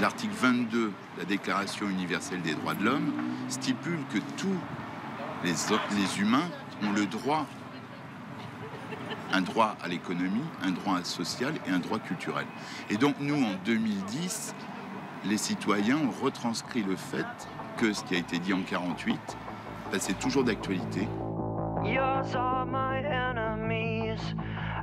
L'article 22 de la Déclaration universelle des droits de l'homme stipule que tous les humains ont le droit, un droit à l'économie, un droit social et un droit culturel. Et donc nous, en 2010, les citoyens ont retranscrit le fait que ce qui a été dit en 48, c'est toujours d'actualité. Yours are my enemies,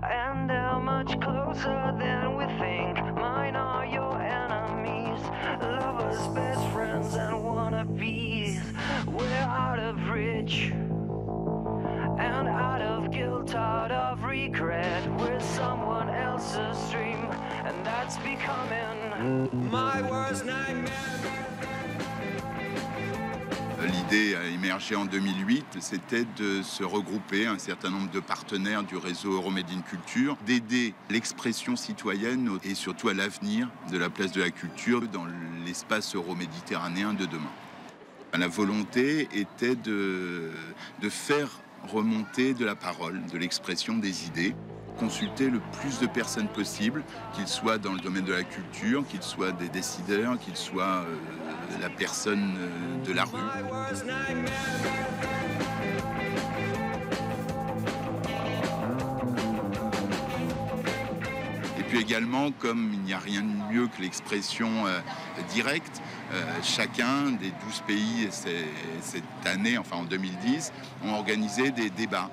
and they're much closer than we think. Mine are your enemies, lovers, best friends, and wannabes. We're out of reach, and out of guilt, out of regret. We're someone else's dream, and that's becoming my worst nightmare. L'idée a émergé en 2008, c'était de se regrouper un certain nombre de partenaires du réseau Euromade in Culture, d'aider l'expression citoyenne et surtout à l'avenir de la place de la culture dans l'espace euroméditerranéen de demain. La volonté était de faire remonter de la parole, de l'expression des idées, consulter le plus de personnes possible, qu'ils soient dans le domaine de la culture, qu'ils soient des décideurs, qu'ils soient la personne de la rue. Et puis également, comme il n'y a rien de mieux que l'expression directe, chacun des 12 pays cette année, enfin en 2010, ont organisé des débats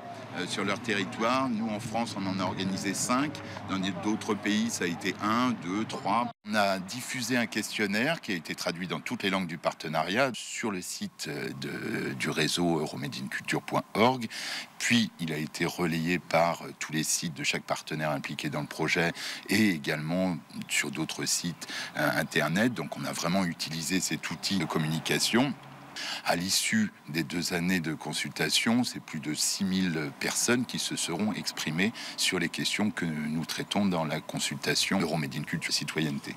sur leur territoire. Nous, en France, on en a organisé 5. Dans d'autres pays, ça a été 1, 2, 3. On a diffusé un questionnaire qui a été traduit dans toutes les langues du partenariat sur le site du réseau euromadeinculture.org. Puis, il a été relayé par tous les sites de chaque partenaire impliqué dans le projet et également sur d'autres sites Internet. Donc, on a vraiment utilisé cet outil de communication. À l'issue des 2 années de consultation, c'est plus de 6000 personnes qui se seront exprimées sur les questions que nous traitons dans la consultation Euromade in Culture Citoyenneté.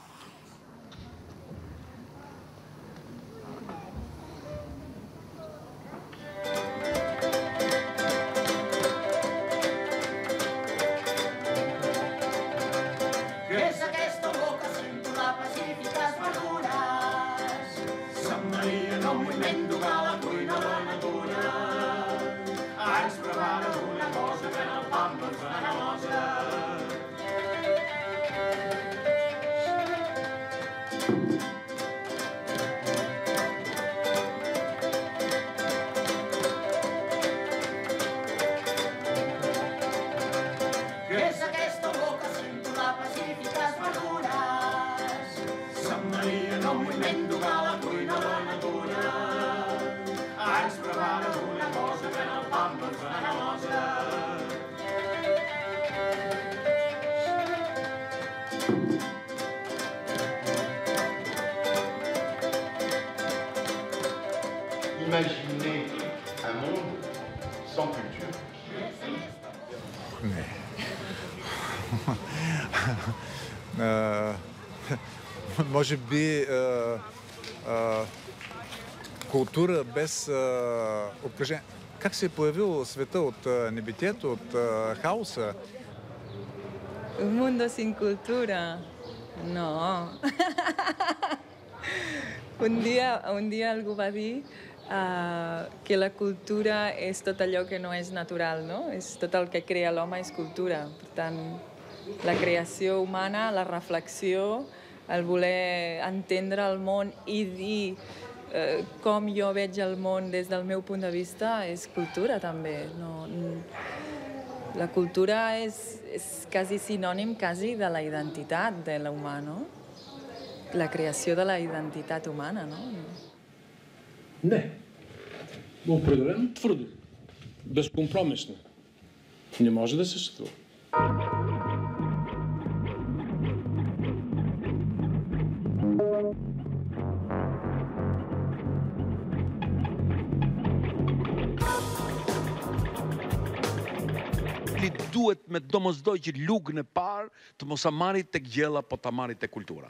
Imaginez un monde sans culture. Може би култура без обкръжение. Как се е появил света от небитието, от хаоса? Un mundo sin cultura. No. Un dia algú va dir que la cultura és tot allò que no és natural, no? És tot el que crea l'home és cultura. Per tant, la creació humana, la reflexió, el voler entendre el món i dir com jo veig el món des del meu punt de vista és cultura també. La cultura és quasi sinònim de la identitat de l'humà, no? La creació de la identitat humana, no? Не. Определено твърдо. Безкомпромисно. Не може да съществува. Li duhet me domosdoshmëri që lugën e parë të mos marrit tek gjella, po ta marrit tek kultura.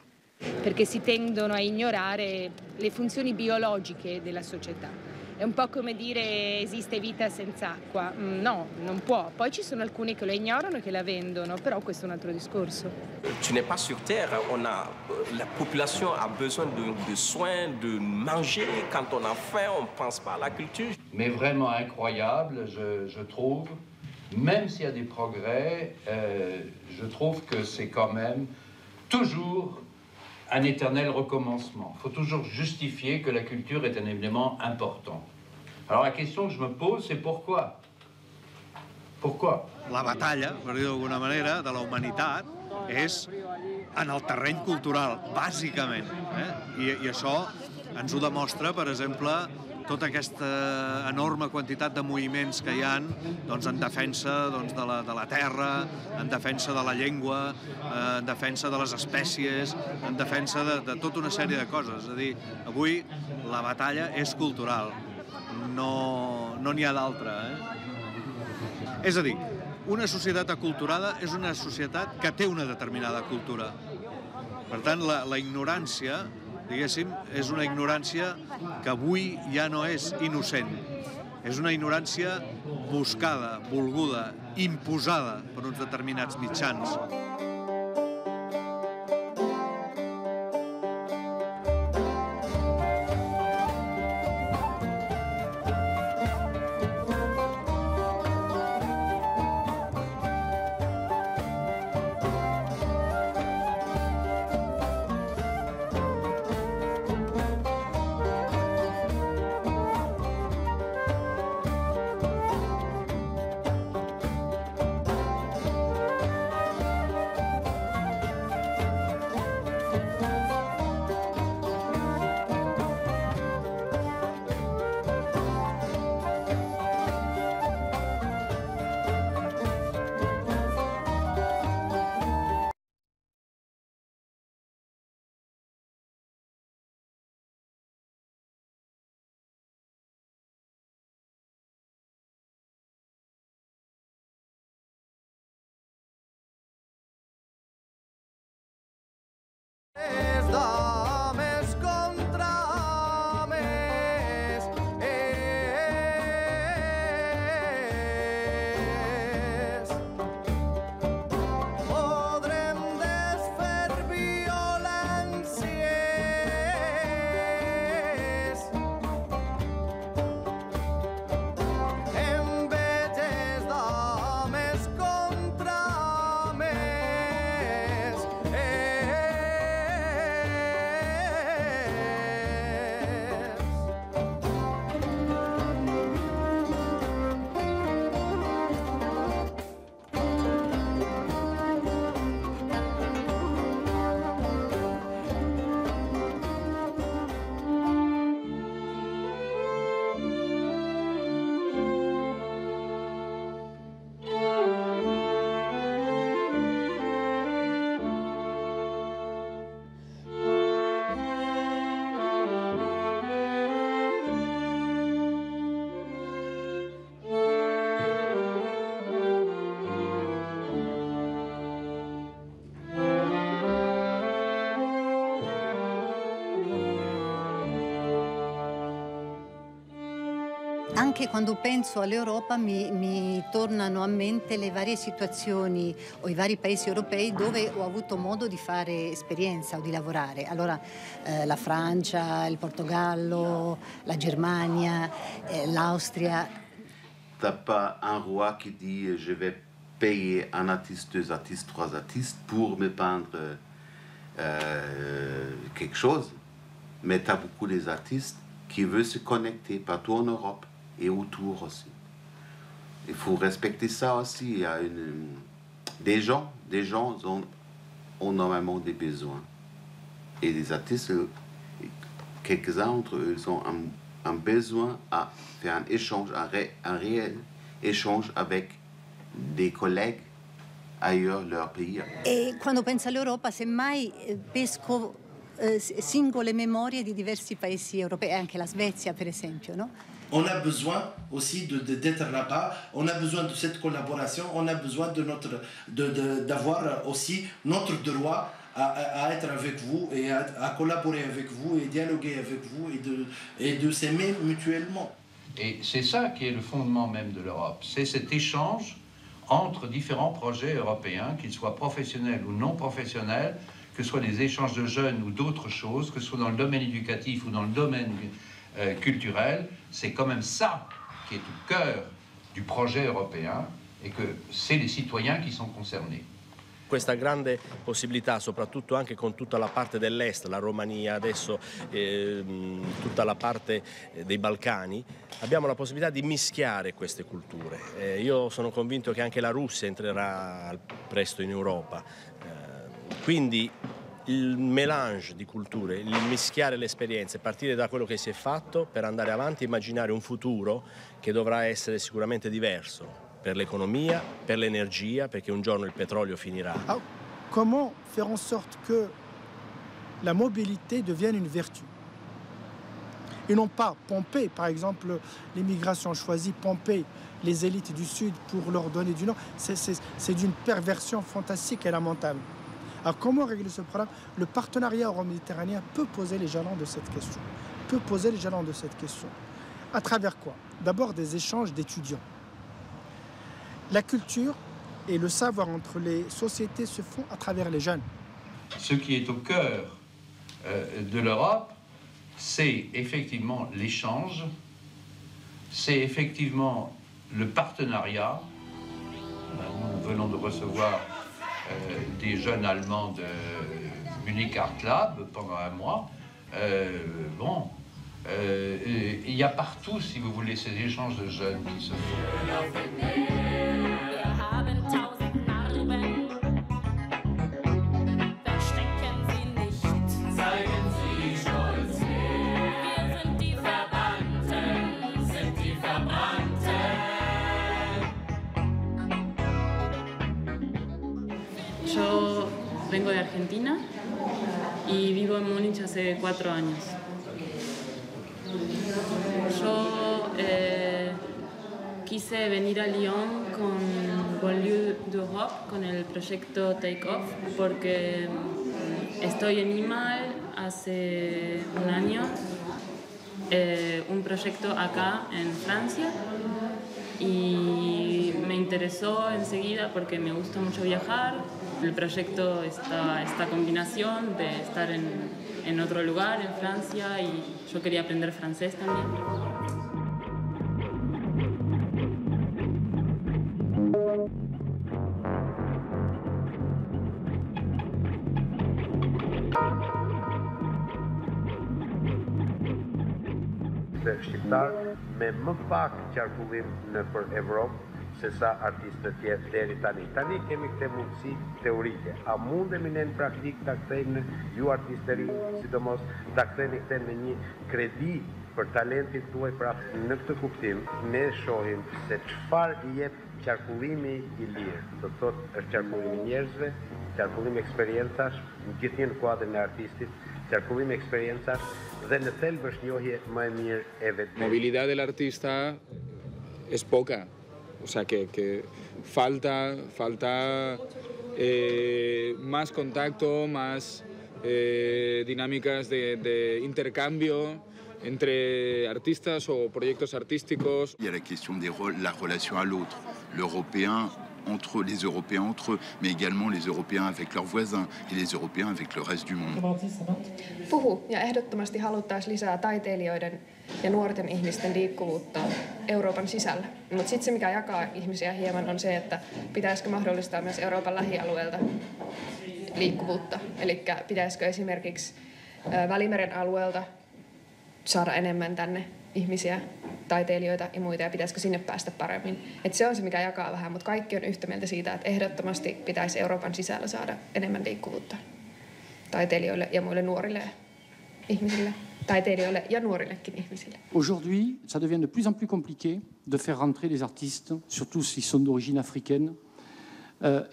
Perché si tendono a ignorare le funzioni biologiche della società È un po' come dire esiste vita senza acqua. No, non può. Poi ci sono alcuni che lo ignorano e che la vendono, però questo è un altro discorso. Tu n'es pas sur Terre, la population a besoin de soins, de manger. Quand on a faim, on ne pense pas à la culture. Mais vraiment incroyable, je trouve, même s'il y a des progrès, je trouve que c'est quand même toujours un éternel recommencement. Il faut toujours justifier que la culture est un élément important. Alors la question que je me pose, c'est pourquoi? Pourquoi? La batalla, per dir-ho d'alguna manera, de la humanitat és en el terreny cultural, bàsicament. I això ens ho demostra, per exemple, tota aquesta enorme quantitat de moviments que hi ha doncs, en defensa doncs, de la terra, en defensa de la llengua, en defensa de les espècies, en defensa de tota una sèrie de coses. És a dir, avui la batalla és cultural, no n'hi ha d'altra. És a dir, una societat aculturada és una societat que té una determinada cultura. Per tant, la ignorància, diguéssim, és una ignorància que avui ja no és innocent. És una ignorància buscada, volguda, imposada per uns determinats mitjans. Anche quando penso all'Europa mi tornano a mente le varie situazioni o i vari paesi europei dove ho avuto modo di fare esperienza o di lavorare. Allora la Francia, il Portogallo, la Germania, l'Austria. T'as pas un roi qui dit je vais payer un artiste, deux artistes, trois artistes pour me peindre quelque chose, mais t'as beaucoup des artistes qui veulent se connecter partout en Europe et autour aussi. Il faut respecter ça aussi. Il y a des gens ont normalement des besoins. Et les artistes, quelques-uns d'entre eux, ont un besoin à faire un échange, un réel échange avec des collègues ailleurs leur pays. E quando penso all'Europa, semmai pesco singole memorie di diversi paesi europei, anche la Svezia per esempio, no? On a besoin aussi d'être là-bas, on a besoin de cette collaboration, on a besoin d'avoir aussi notre droit à être avec vous et à collaborer avec vous et dialoguer avec vous et de s'aimer mutuellement. Et c'est ça qui est le fondement même de l'Europe. C'est cet échange entre différents projets européens, qu'ils soient professionnels ou non professionnels, que ce soit des échanges de jeunes ou d'autres choses, que ce soit dans le domaine éducatif ou dans le domaine culturel. C'est quand même ça qui est au cœur du projet européen et que c'est les citoyens qui sont concernés. Questa grande possibilità, soprattutto anche con tutta la parte dell'est, la Romania, adesso tutta la parte dei Balcani, abbiamo la possibilità di mischiare queste culture. Io sono convinto che anche la Russia entrerà presto in Europa. Quindi il mélange di culture, il mischiare le esperienze, partire da quello che si è fatto per andare avanti e immaginare un futuro che dovrà essere sicuramente diverso. Per l'économie, per l'énergie, perché un giorno il pétrole finira. Alors, comment faire en sorte que la mobilité devienne une vertu et non pas pomper, par exemple, l'immigration choisit pomper les élites du Sud pour leur donner du Nord. C'est d'une perversion fantastique et lamentable. Alors comment régler ce problème? Le partenariat euro-méditerranéen peut poser les jalons de cette question. Peut poser les jalons de cette question. À travers quoi? D'abord des échanges d'étudiants. La culture et le savoir entre les sociétés se font à travers les jeunes. Ce qui est au cœur de l'Europe, c'est effectivement l'échange, c'est effectivement le partenariat. Nous venons de recevoir des jeunes Allemands de Munich Art Lab pendant un mois. Il y a partout, si vous voulez, ces échanges de jeunes qui se font. Yo vengo de Argentina y vivo en Múnich hace 4 años. Yo quise venir a Lyon con Banlieue d'Europe, con el proyecto Take Off, porque estoy en IMAL hace un año, un proyecto acá en Francia, y me interesó enseguida porque me gusta mucho viajar. El proyecto, esta combinación de estar en otro lugar, en Francia, y yo quería aprender francés también. Shqiptar me më pak qarkullim në për Evropë se sa artistët tjerë deri tani. Tani kemi këtë mundësi teorike. A mundemi ne në praktik ta kthejmë ju artistëri, sidomos ta ktheni këtë në një kredi për talentin tuaj, pra në këtë kuptim ne shohim se çfarë i jep qarkullimi i lirë. Do të thotë është qarkullimi i njerëzve, qarkullimi eksperjencash, në gjithë kuadrin e artistit, qarkullimi eksperjencash dhe në thelb është njohje më e mirë e vetë. Movilidad del artista es poca. O sea que falta más contacto, más dinámicas de intercambio entre artistas o proyectos artísticos. Il y a la question de la relation à l'autre, l'Européen entre les Européens entre eux, mais également les Européens avec leurs voisins et les Européens avec le reste du monde. Ja ehdottomasti haluttaisiin lisää taiteilijoiden ja nuorten ihmisten liikkuvuutta Euroopan sisällä. Mutta sitten se, mikä jakaa ihmisiä hieman, on se, että pitäisikö mahdollistaa myös Euroopan lähialueelta liikkuvuutta. Eli pitäisikö esimerkiksi Välimeren alueelta saada enemmän tänne ihmisiä, taiteilijoita ja muita, ja pitäisikö sinne päästä paremmin. Et se on se, mikä jakaa vähän, mutta kaikki on yhtä mieltä siitä, että ehdottomasti pitäisi Euroopan sisällä saada enemmän liikkuvuutta taiteilijoille ja muille nuorille ihmisille, taiteilijoille ja nuorillekin ihmisille. Aujourd'hui, ça devient de plus en plus compliqué de faire rentrer les artistes, surtout s'ils sont d'origine africaine.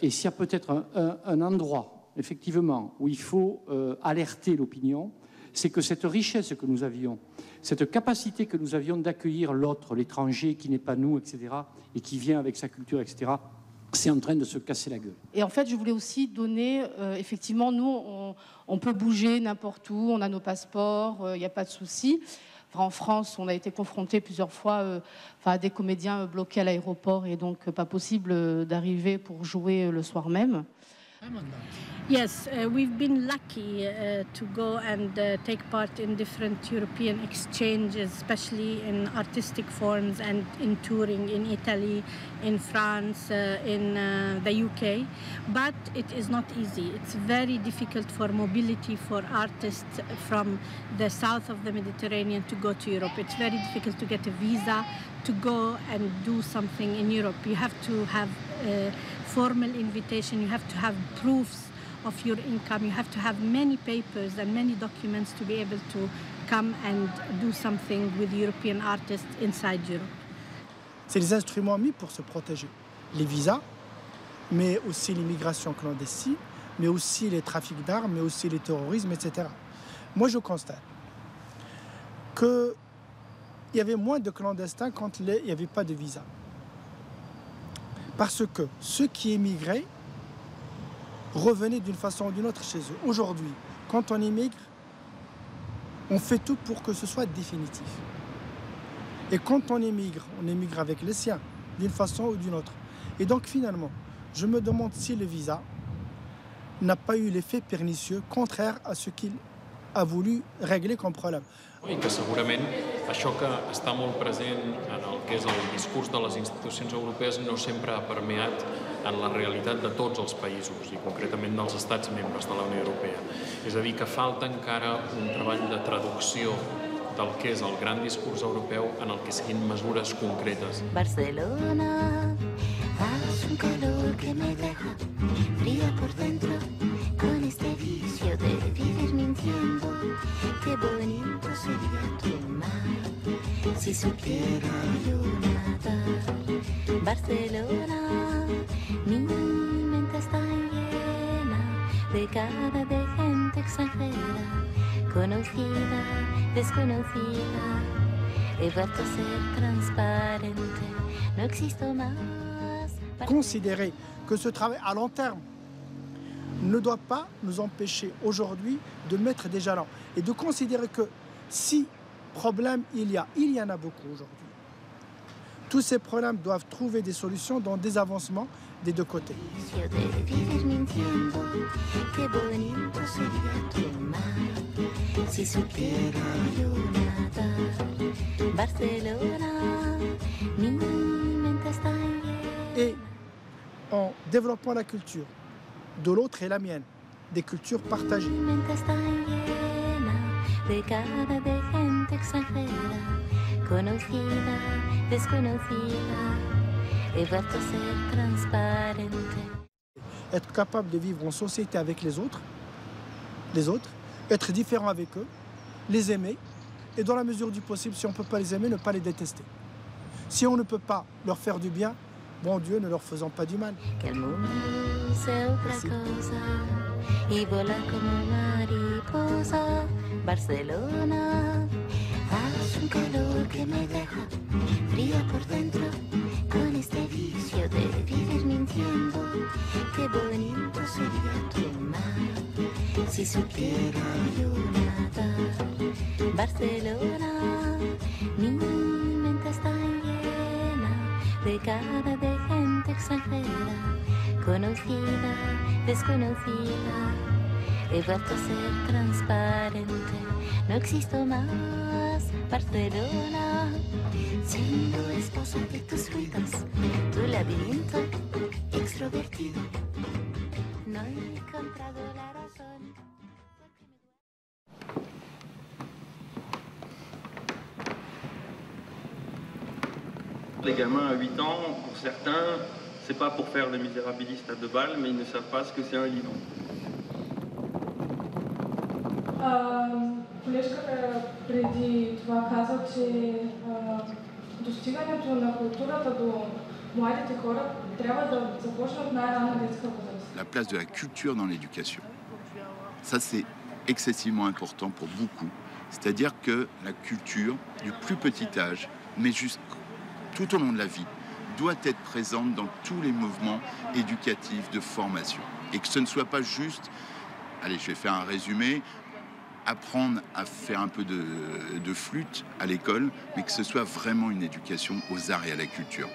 Et s'il y a peut-être un endroit, effectivement, où il faut alerter l'opinion, c'est que cette richesse que nous avions, cette capacité que nous avions d'accueillir l'autre, l'étranger qui n'est pas nous, etc., et qui vient avec sa culture, etc., c'est en train de se casser la gueule. Et en fait, je voulais aussi donner, effectivement, nous, on peut bouger n'importe où, on a nos passeports, il n'y a pas de souci. En France, on a été confronté plusieurs fois à des comédiens bloqués à l'aéroport et donc pas possible d'arriver pour jouer le soir même. Yes, we've been lucky to go and take part in different European exchanges, especially in artistic forms and in touring in Italy, in France, in the UK. But it is not easy. It's very difficult for mobility for artists from the south of the Mediterranean to go to Europe. It's very difficult to get a visa to go and do something in Europe. You have to have a formal invitation, you have to have proofs of your income, you have to have many papers and many documents to be able to come and do something with European artists inside Europe. C'est les instruments mis pour se protéger. Les visas, mais aussi l'immigration clandestine, mais aussi les trafics d'armes, mais aussi les terrorismes, etc. Moi, je constate qu'il y avait moins de clandestins quand il n'y avait pas de visa. Parce que ceux qui émigraient revenaient d'une façon ou d'une autre chez eux. Aujourd'hui, quand on émigre, on fait tout pour que ce soit définitif. Et quand on émigre avec les siens, d'une façon ou d'une autre. Et donc finalement, je me demande si le visa n'a pas eu l'effet pernicieux contraire à ce qu'il a voulu régler comme problème. I que segurament això que està molt present en el que és el discurs de les institucions europees no sempre ha permeat en la realitat de tots els països i concretament dels estats membres de la Unió Europea. És a dir, que falta encara un treball de traducció del que és el gran discurs europeu en el que siguin mesures concretes. Barcelona, hace un calor que me deja fría por dentro con este vicio de vivir mintiendo. Qué bonito sería tu mar si supiera yo nadar. Barcelona, mi mente está llena de cara de gente extranjera, conocida, desconocida. He vuelto a ser transparente, no existo más. Considérer que ce travail à long terme ne doit pas nous empêcher aujourd'hui de mettre des jalons et de considérer que si problème il y en a beaucoup aujourd'hui. Tous ces problèmes doivent trouver des solutions dans des avancements des deux côtés. Et en développant la culture de l'autre et la mienne, des cultures partagées. Être capable de vivre en société avec les autres, être différent avec eux, les aimer, et dans la mesure du possible, si on ne peut pas les aimer, ne pas les détester. Si on ne peut pas leur faire du bien, bon Dieu, ne leur faisons pas du mal. Y vola como mariposa. Barcelona, hace un calor que me deja fría por dentro con este vicio de vivir mintiendo. Qué bonito sería tu mar si supiera yo nadar. Barcelona, mi mente está llena de cara de gente extranjera, conocida, desconocida. He vuelto a ser transparente, no existo más. Barcelona, siendo esposa de tus ruidos, tu laberinto extrovertido. No he encontrado la razón. Les gamins à 8 ans, pour certains, c'est pas pour faire des misérabilistes à 2 balles, mais ils ne savent pas ce que c'est un livre. Колежката преди това каза, че достигането на културата до младите хора трябва да започне от най-ранна детска възраст. La place de la culture dans l'éducation. Ça, c'est excessivement important pour beaucoup. C'est-à-dire que la culture, du plus petit âge, mais tout au long de la vie, doit être présente dans tous les mouvements éducatifs de formation. Et que ce ne soit pas juste, allez, je vais faire un résumé, apprendre à faire un peu de flûte à l'école, mais que ce soit vraiment une éducation aux arts et à la culture.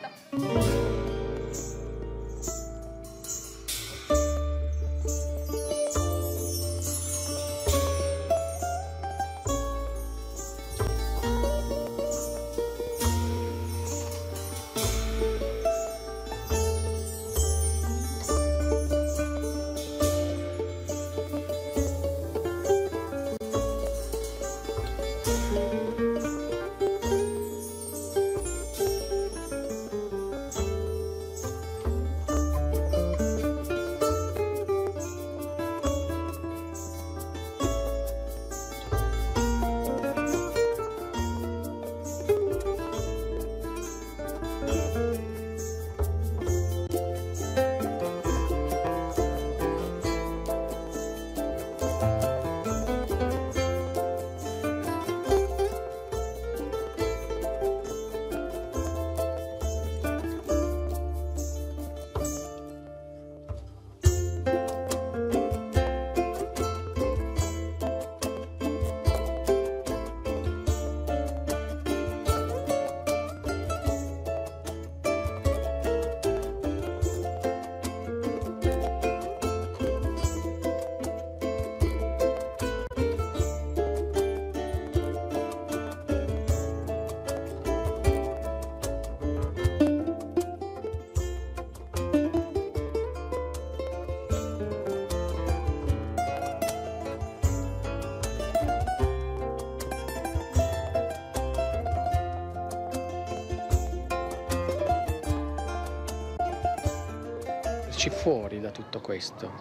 Fuori da tutto questo,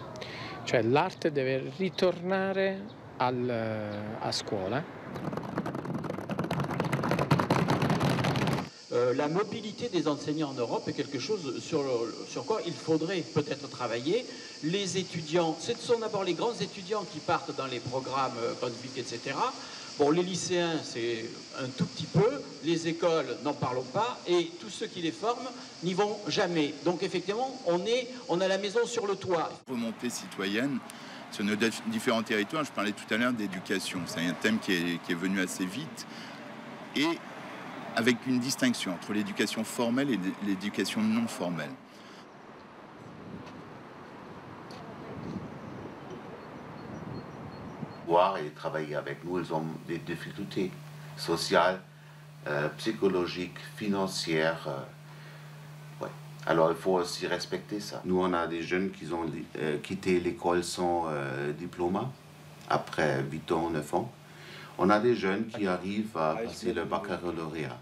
cioè l'arte deve ritornare a scuola. La mobilité des enseignants en Europe est quelque chose sur quoi il faudrait peut-être travailler. Les étudiants, ce sont d'abord les grands étudiants qui partent dans les programmes Brunswick, etc. Bon, les lycéens, c'est un tout petit peu, les écoles, n'en parlons pas, et tous ceux qui les forment n'y vont jamais. Donc effectivement, on a la maison sur le toit. Remontée citoyenne sur nos différents territoires, je parlais tout à l'heure d'éducation, c'est un thème qui est venu assez vite, et avec une distinction entre l'éducation formelle et l'éducation non formelle. Et travailler avec nous, ils ont des difficultés sociales, psychologiques, financières. Ouais. Alors il faut aussi respecter ça. Nous, on a des jeunes qui ont quitté l'école sans diplôme, après 8 ans, 9 ans. On a des jeunes qui arrivent à passer le baccalauréat.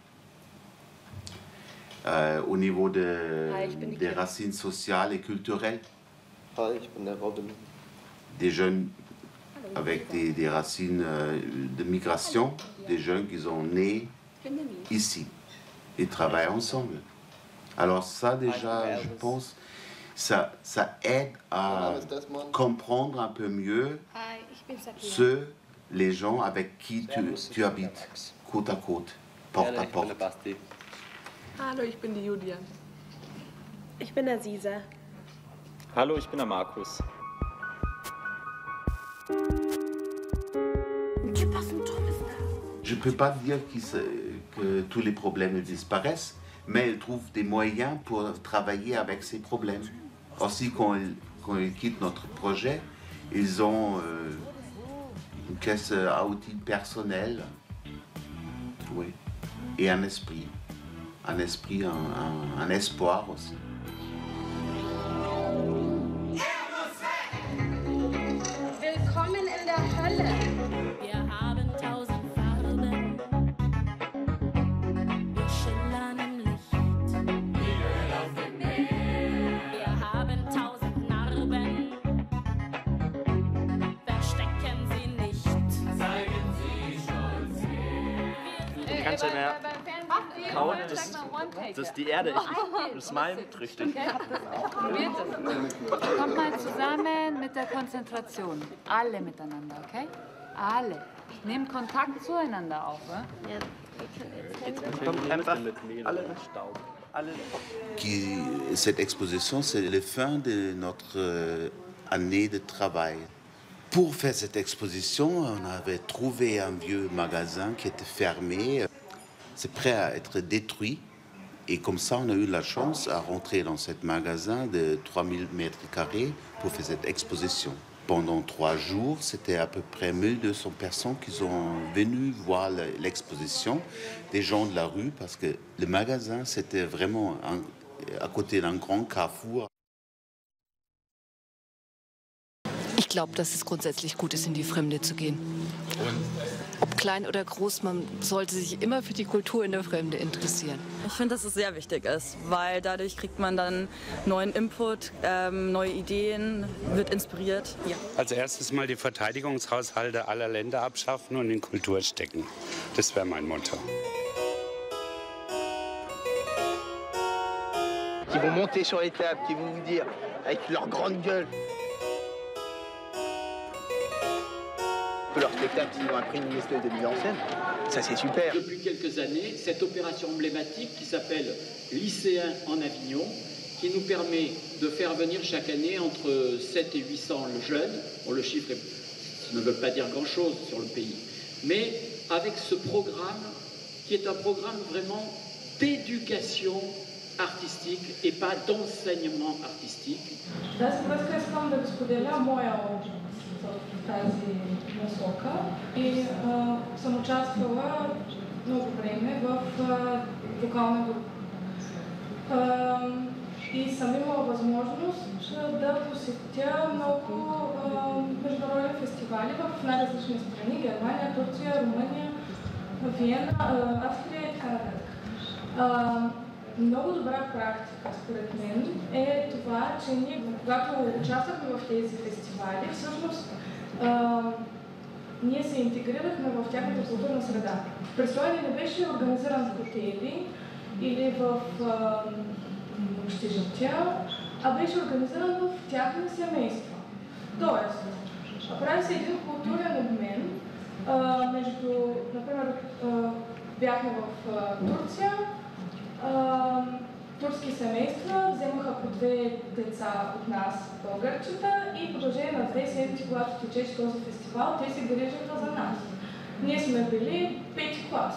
Au niveau des racines sociales et culturelles, des jeunes avec des racines de migration, des jeunes qui sont nés ici et travaillent ensemble. Alors ça déjà, je pense, ça aide à comprendre un peu mieux les gens avec qui tu habites, côte à côte, porte à porte. Hallo, ich bin die Julia. Ich bin Aziza. Hallo, ich bin der Markus. Je ne peux pas dire que tous les problèmes disparaissent, mais ils trouvent des moyens pour travailler avec ces problèmes. Aussi, quand ils quittent notre projet, ils ont une caisse à outils personnelle, oui, et un esprit, un espoir aussi. Willkommen in der Hölle. Wir haben 1000 Farben. Wir schillern im Licht. Wir haben 1000 Narben. Verstecken sie nicht. Zeigen sie stolz. Du kannst ja mehr kauen, dass die Erde ist malmträchtig. Probiert es. Kommt mal zusammen mit der Konzentration. Alle miteinander, okay? Alle. Nehmt Kontakt zueinander auf. Ja. Cette exposition, c'est la fin de notre année de travail. Pour faire cette exposition, on avait trouvé un vieux magasin qui était fermé. C'est prêt à être détruit. Et comme ça, on a eu la chance à rentrer dans ce magasin de 3000 mètres carrés pour faire cette exposition. Pendant 3 jours, c'était à peu près 1200 personnes qui sont venues voir l'exposition, des gens de la rue, parce que le magasin, c'était vraiment à côté d'un grand carrefour. Ich glaube, dass es grundsätzlich gut ist, in die Fremde zu gehen. Ob klein oder groß, man sollte sich immer für die Kultur in der Fremde interessieren. Ich finde, dass es sehr wichtig ist, weil dadurch kriegt man dann neuen Input, neue Ideen, wird inspiriert. Ja. Als erstes mal die Verteidigungshaushalte aller Länder abschaffen und in Kultur stecken. Das wäre mein Motto. Qui vont monter sur les tables, qui vont vous dire avec leur grande gueule. Leur spectacle, ils ont appris une espèce de mise en scène. Ça, c'est super. Depuis quelques années, cette opération emblématique qui s'appelle Lycéens en Avignon, qui nous permet de faire venir chaque année entre 7 et 800 jeunes. Bon, le chiffre ne veut pas dire grand-chose sur le pays. Mais avec ce programme, qui est un programme vraiment d'éducation artistique et pas d'enseignement artistique. Тази насока и съм участвала много време в вокална група. И съм имала възможност да посетя много международни фестивали в най-различни страни: Германия, Турция, Румъния, Виена, Австрия и така нататък. Много добра практика, според мен, е това, че ние, когато участвахме в тези фестивали, всъщност ние се интегрирахме в тяхната културна среда. Престоят не беше организиран в хотели или в общежития, а беше организиран в тяхни семейства. Тоест, прави се един културен обмен между, например, бяхме в Турция, турски семейства вземаха по 2 деца от нас, българчета, и в продължение на 2 седмици, когато течеше този фестивал, те се грижаха за нас. Ние сме били 5 клас.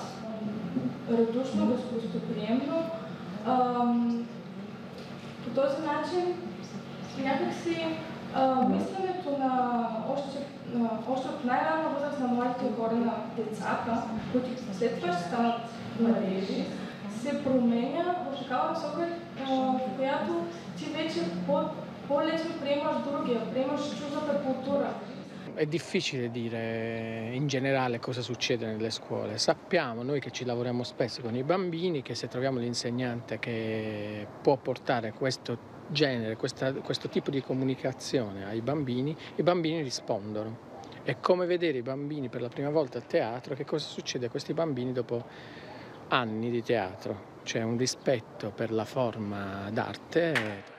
Радушно, гостоприемно. По този начин някакси мисленето на още от най-ранна възраст на младите хора, на децата, които след това ще станат младежи, се променя в такава насока, в която ти вече по-лесно приемаш другия, приемаш чуждата култура. È difficile dire in generale cosa succede nelle scuole. Sappiamo, noi che ci lavoriamo spesso con i bambini, che se troviamo l'insegnante che può portare questo genere, questo tipo di comunicazione ai bambini, i bambini rispondono. È come vedere i bambini per la prima volta a teatro, che cosa succede a questi bambini dopo anni di teatro. C'è un rispetto per la forma d'arte.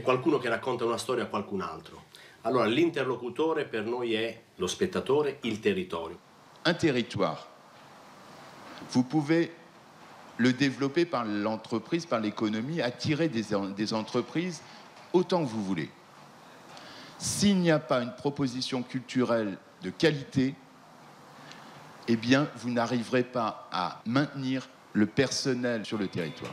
qualcuno che racconta una storia a qualcun altro. Allora l'interlocutore per noi è lo spettatore, il territorio. Un territoire, vous pouvez le développer par l'entreprise, par l'économie, attirer des entreprises autant que vous voulez. S'il n'y a pas une proposition culturelle de qualité, eh bien, vous n'arriverez pas à maintenir le personnel sur le territoire.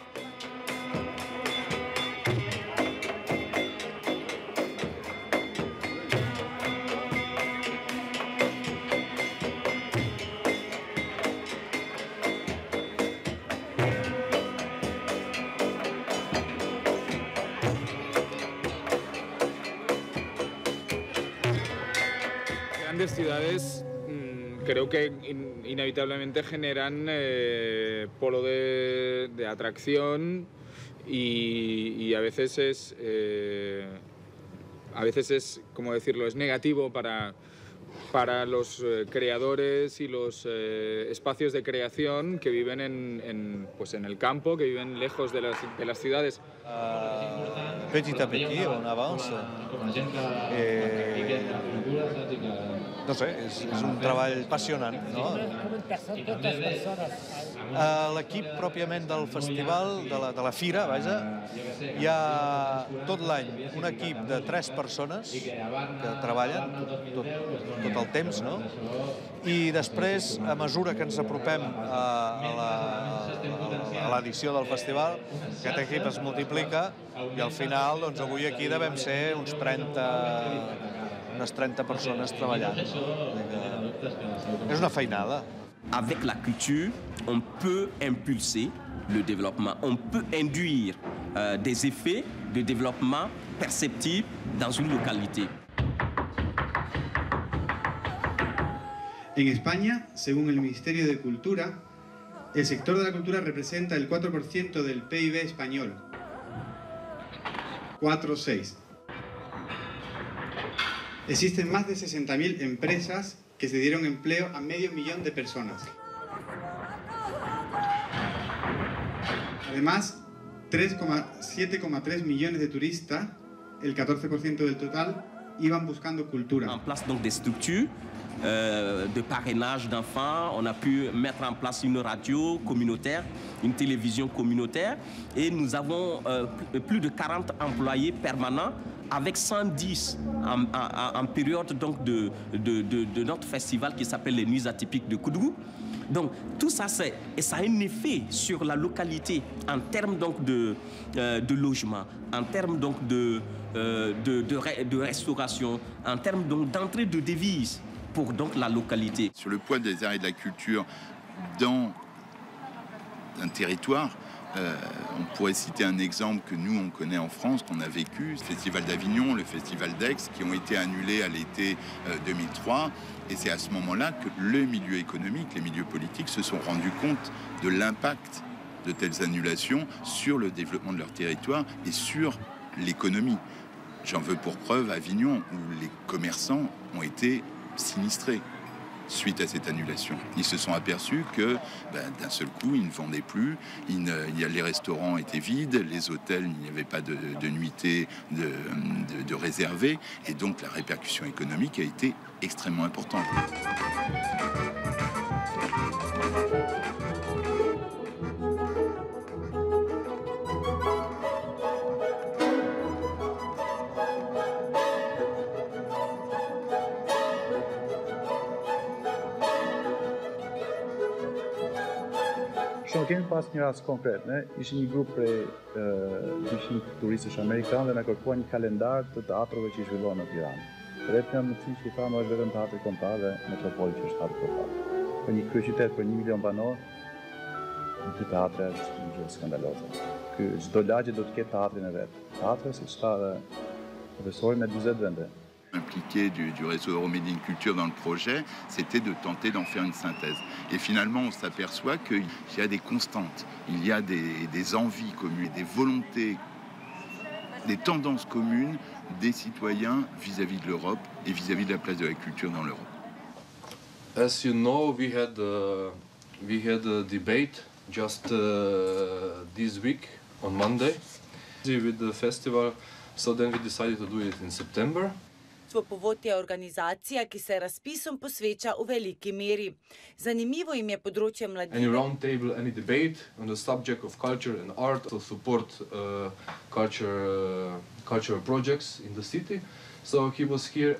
Grandes ciudades creo que inevitablemente generan polo de atracción y a veces es, como decirlo, es negativo para los creadores y los espacios de creación que viven en el campo, que viven lejos de las ciudades. Petit à petit, on avance. No sé, és un treball apassionant, no? L'equip pròpiament del festival, de la fira, vaja, hi ha tot l'any un equip de 3 persones que treballen tot el temps, no? I després, a mesura que ens apropem a l'edició del festival, aquest equip es multiplica i al final, doncs avui aquí devem ser unes 30 persones treballant. És una feinada. Avec la culture, on peut impulser le développement, on peut induire des effets de développement perceptibles dans une localité. En España, según el Ministerio de Cultura, el sector de la cultura representa el 4% del PIB español. 4,6. Existen más de 60.000 empresas que se dieron empleo a 500.000 de personas. Además, 7,3 millones de turistas, el 14% del total, iban buscando cultura. En place donc des structures de parrainage d'enfants, on a pu mettre en place une radio communautaire, une télévision communautaire, et nous avons plus de 40 employés permanents avec 110 en période donc de notre festival qui s'appelle les Nuits atypiques de Koudougou. Donc tout ça, ça a un effet sur la localité en termes donc de logement, en termes donc de restauration, en termes donc d'entrée de devises pour donc la localité. Sur le poids des arts et de la culture dans un territoire, on pourrait citer un exemple que nous, on connaît en France, qu'on a vécu, le Festival d'Avignon, le Festival d'Aix, qui ont été annulés à l'été 2003. Et c'est à ce moment-là que le milieu économique, les milieux politiques se sont rendus compte de l'impact de telles annulations sur le développement de leur territoire et sur l'économie. J'en veux pour preuve Avignon, où les commerçants ont été sinistrés suite à cette annulation. Ils se sont aperçus que d'un seul coup, ils ne vendaient plus, les restaurants étaient vides, les hôtels, il n'y avait pas de nuitées de réservées, et donc la répercussion économique a été extrêmement importante. Shumë kemi pas një rast konkret, ne ishim një grup prej 200 turistësh amerikanë dhe na kërkuan një kalendar të teatrove që i zhvillohen në Tiranë. Rreth një mësi që i thamë është vetëm teatri kombëtar dhe Metropoli që është teatri kombëtar. Për një kryeqytet për 1 milion banor, ky teatri është një gjë skandaloze. Ky çdo lagje do të ketë teatrin e vet. Teatri siç tha profesori me 40 vende. Impliqué du réseau Euromedine Culture dans le projet, c'était de tenter d'en faire une synthèse. Et finalement, on s'aperçoit qu'il y a des constantes, il y a des envies communes, des volontés, des tendances communes des citoyens vis-à-vis de l'Europe et vis-à-vis de la place de la culture dans l'Europe. As you know, we had a debate just this week on Monday with the festival So then we decided to do it in September. Svopovod je organizacija, ki se razpisom posveča v veliki meri. Zanimivo jim je področje mladine. Any round table, any debate on the subject of culture and art to support cultural projects in the city. So he was here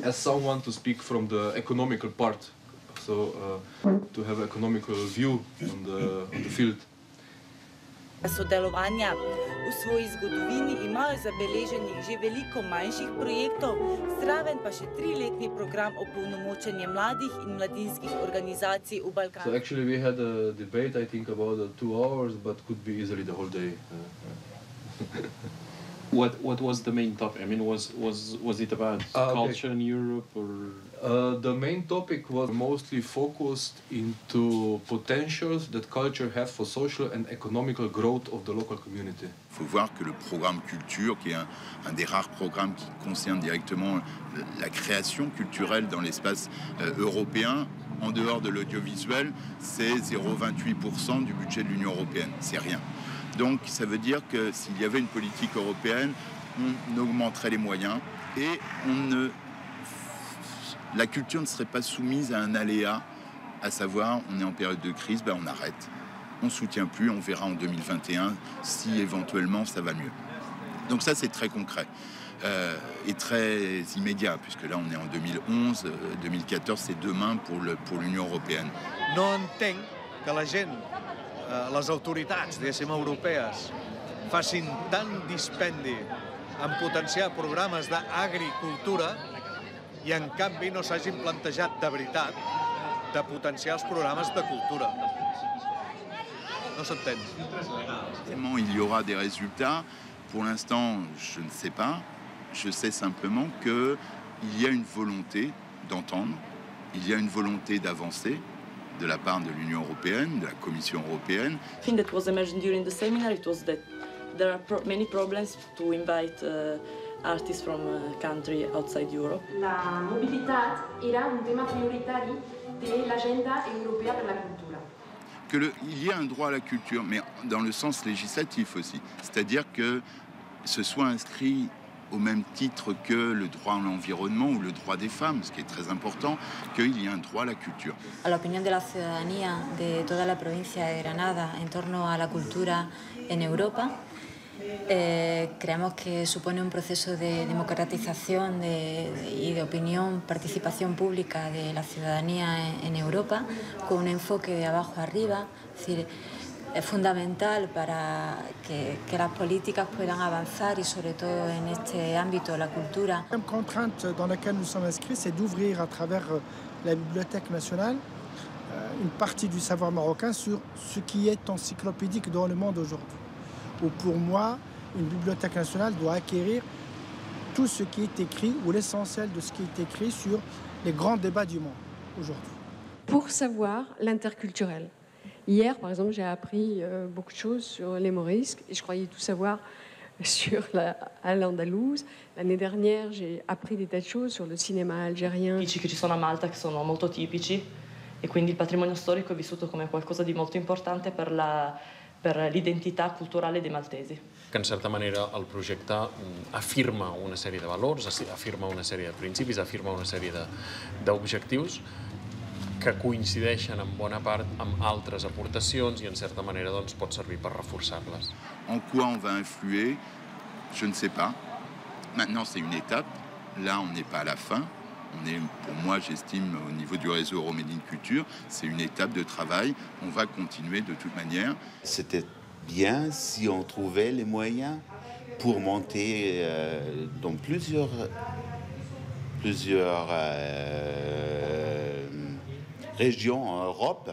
as someone to speak from the economical part, so to have an economical view on the field. Sodelovanja. V svoji zgodovini imajo zabeleženih že veliko manjših projektov, zraven pa še 3-letni program opolnomočenja mladih in mladinskih organizacij v Balkanu. So actually we had a debate, I think about 2 hours, but could be easily the whole day. What was the main topic? I mean, was it about culture in Europe or? The main topic was mostly focused into potentials that culture has for social and economical growth of the local community. Il faut voir que le programme culture, qui est un des rares programmes qui concerne directement la création culturelle dans l'espace européen, en dehors de l'audiovisuel, c'est 0,28% du budget de l'Union européenne. C'est rien. Donc ça veut dire que s'il y avait une politique européenne, on augmenterait les moyens et la culture ne serait pas soumise à un aléa, à savoir on est en période de crise, on arrête. On ne soutient plus, on verra en 2021 si éventuellement ça va mieux. Donc ça c'est très concret et très immédiat, puisque là on est en 2011, 2014 c'est demain pour l'Union européenne. No entenc que la gent, les autoritats, diguéssim, europees, facin tant dispendi en potenciar programes d'agricultura i en canvi no s'hagin plantejat de veritat de potenciar els programes de cultura. No s'entén. Il y aura des résultats. Pour l'instant, je ne sais pas. Je sais simplement qu'il y a une volonté d'entendre, il y a une volonté d'avancer de la part de l'Union européenne, de la Commission européenne. I think that was emerging during the seminar. It was that there are many problems to invite artists from a country outside Europe. La mobilitat era un tema prioritari de l'agenda europea per la cultura. Il y a un droit à la culture, mais dans le sens législatif aussi. C'est-à-dire que ce soit inscrit au même titre que le droit à l'environnement ou le droit des femmes, ce qui est très important, qu'il y ait un droit à la culture. A la opinión de la ciudadanía de toda la provincia de Granada en torno a la cultura en Europa, creemos que supone un proceso de democratización y de opinión, participación pública de la ciudadanía en Europa, con un enfoque de abajo arriba, es decir, es fundamental para que las políticas puedan avanzar y sobre todo en este ámbito, la cultura. La contrainte dans laquelle nous sommes inscrits, c'est d'ouvrir à travers la Bibliothèque nationale une partie du savoir marocain sur ce qui est encyclopédique dans le monde aujourd'hui. Ou pour moi, une bibliothèque nationale doit acquérir tout ce qui est écrit ou l'essentiel de ce qui est écrit sur les grands débats du monde aujourd'hui. Pour savoir l'interculturel. Hier, par exemple, j'ai appris beaucoup de choses sur les Morisques et je croyais tout savoir sur l'andalouse. L'année dernière, j'ai appris des tas de choses sur le cinéma algérien. Che ci sono a Malta che sono molto tipici e quindi il patrimonio storico è vissuto come qualcosa di molto importante per l'identità culturale dei maltesi. Que en certa manera el projecte afirma una sèrie de valors, afirma una sèrie de principis, afirma una sèrie d'objectius que coincideixen en bona part amb altres aportacions i en certa manera doncs, pot servir per reforçar-les. En quoi on va influer? Je ne sais pas. Maintenant, c'est une étape. Là, on n'est pas à la fin. On est, pour moi, j'estime, au niveau du réseau Euromedine Culture, c'est une étape de travail. On va continuer de toute manière. C'était bien si on trouvait les moyens pour monter dans plusieurs régions en Europe,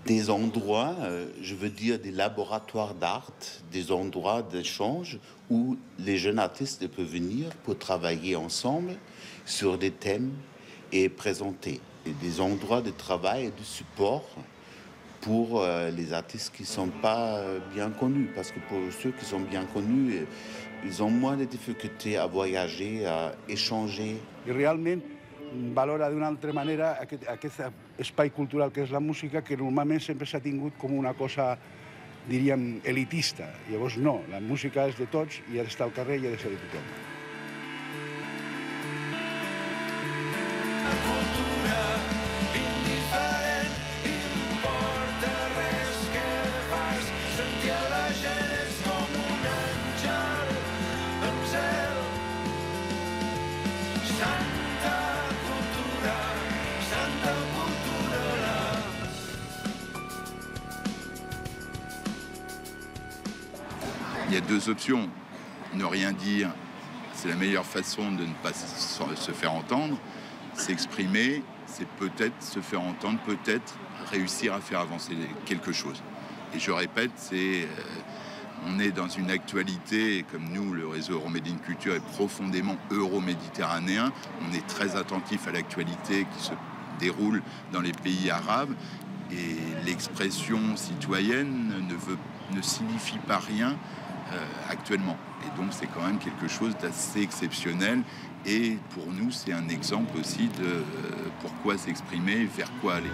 des endroits, je veux dire des laboratoires d'art, des endroits d'échange où les jeunes artistes peuvent venir pour travailler ensemble sur des thèmes et présenter. Et des endroits de travail et de support pour les artistes qui ne sont pas bien connus. Parce que pour ceux qui sont bien connus, ils ont moins de difficultés à voyager, à échanger. I realment valora d'una altra manera aquest espai cultural que és la música, que normalment sempre s'ha tingut com una cosa diríem, elitista. Llavors no, la música és de tots i ha d'estar al carrer i ha de ser de tothom. Il y a deux options. Ne rien dire, c'est la meilleure façon de ne pas se faire entendre. S'exprimer, c'est peut-être se faire entendre, peut-être réussir à faire avancer quelque chose. Et je répète, on est dans une actualité, et comme nous, le réseau Euromedi Culture est profondément euro-méditerranéen. On est très attentif à l'actualité qui se déroule dans les pays arabes. Et l'expression citoyenne ne signifie pas rien actuellement. Et donc c'est quand même quelque chose d'assez exceptionnel. Et pour nous, c'est un exemple aussi de pourquoi s'exprimer, vers quoi aller.